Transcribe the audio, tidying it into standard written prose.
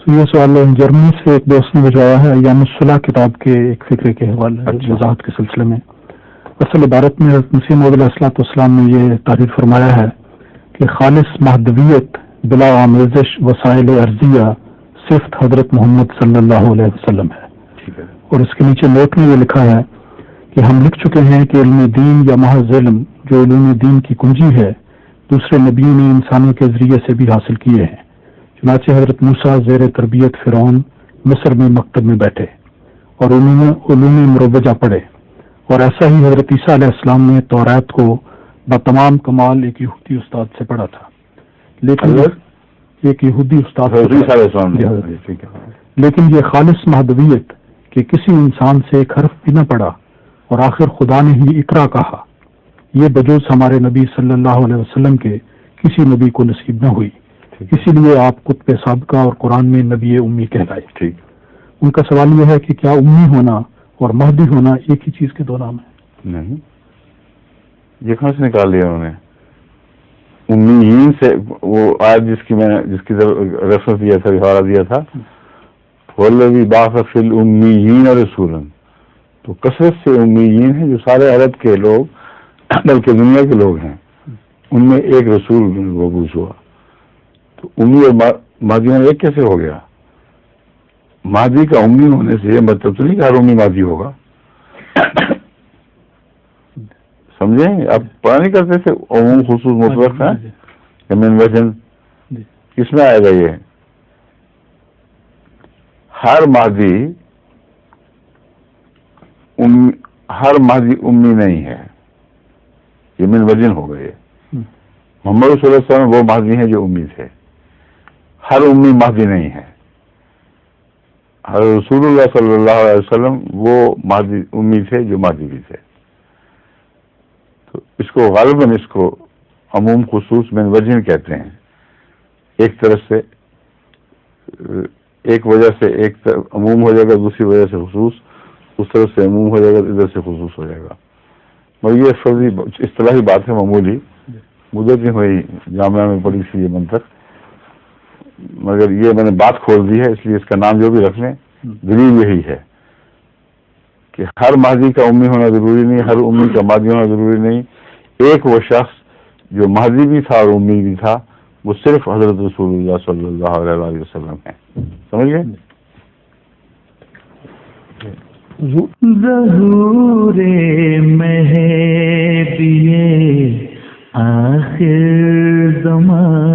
یہ سوال جرمنی سے ایک دوست نے بھجوایا ہے ایام الصلح کتاب کے ایک فکرے کے حوالے وضاحت کے سلسلے میں. اصل عبارت میں حضرت مسیح موعود علیہ الصلوۃ والسلام نے یہ تعریف فرمایا ہے کہ خالص مہدویت بلا آمیزش وسائل ارضیہ صرف حضرت محمد صلی اللہ علیہ وسلم ہے. اور اس کے نیچے نوٹ میں یہ لکھا ہے کہ ہم لکھ چکے ہیں کہ علم دین یا محض علم جو علوم دین کی کنجی ہے دوسرے نبیوں نے انسانوں کے ذریعے سے بھی حاصل کیے ہیں. چنانچہ حضرت موسیٰ زیر تربیت فرعون مصر میں مکتب میں بیٹھے اور علوم مروجہ پڑھے، اور ایسا ہی حضرت عیسیٰ علیہ السلام نے تورات کو بتمام کمال ایک یہودی استاد سے پڑھا تھا. لیکن ایک یہودی استاد لیکن یہ خالص مہدویت کہ کسی انسان سے ایک حرف بھی نہ پڑھا اور آخر خدا نے ہی اقرا کہا، یہ بجوز ہمارے نبی صلی اللہ علیہ وسلم کے کسی نبی کو نصیب نہ ہوئی. اسی لیے آپ قطب سابقہ اور قرآن میں نبی امی کہلائے. ان کا سوال یہ ہے کہ کیا امی ہونا اور مہدی ہونا ایک ہی چیز کے دو نام ہیں؟ نہیں، یہ کہاں سے نکال لیا انہوں نے؟ امیین سے وہ آج جس کی ریفرنس دیا تھا، اشارہ دیا تھا، والذی بعث فی الامیین رسولا، تو کثرت سے امیین ہیں جو سارے عرب کے لوگ بلکہ دنیا کے لوگ ہیں، ان میں ایک رسول مبعوث ہوا. تو امی اور مادی ہونا ایک کیسے ہو گیا؟ مادی کا امی ہونے سے یہ مطلب تو نہیں کہ ہر امی مادی ہوگا. سمجھیں؟ آپ پڑھا نہیں کرتے تھے عموم خصوص مطلق ہے من وجن، کس میں آئے گا یہ؟ ہر مادی امی نہیں ہے، یہ من وجن ہو گئے. محمد صلی اللہ علیہ وسلم وہ مہدی ہیں جو امی تھے، ہر امی مہدی نہیں ہے. ہر رسول اللہ صلی اللہ علیہ وسلم وہ مہدی امی تھے جو مہدی بھی تھے. تو اس کو غالباً اس کو عموم خصوص من وجہ کہتے ہیں. ایک طرف سے ایک وجہ سے ایک طرف عموم ہو جائے گا، دوسری وجہ سے خصوص، اس طرف سے عموم ہو جائے گا، ادھر سے خصوص ہو جائے گا. مگر یہ فرضی اصطلاحی بات ہے، معمولی مدت نہیں ہوئی جامعہ میں پڑھی سی یہ منطق، مگر یہ میں نے بات کھول دی ہے، اس لیے اس کا نام جو بھی رکھ لیں دلیل یہی ہے کہ ہر مہدی کا امی ہونا ضروری نہیں، ہر امی کا مہدی ہونا ضروری نہیں. ایک وہ شخص جو مہدی بھی تھا اور امی بھی تھا، وہ صرف حضرت رسول اللہ صلی اللہ علیہ وسلم ہے. سمجھ گئے؟ ظہور مہدی آخر زمان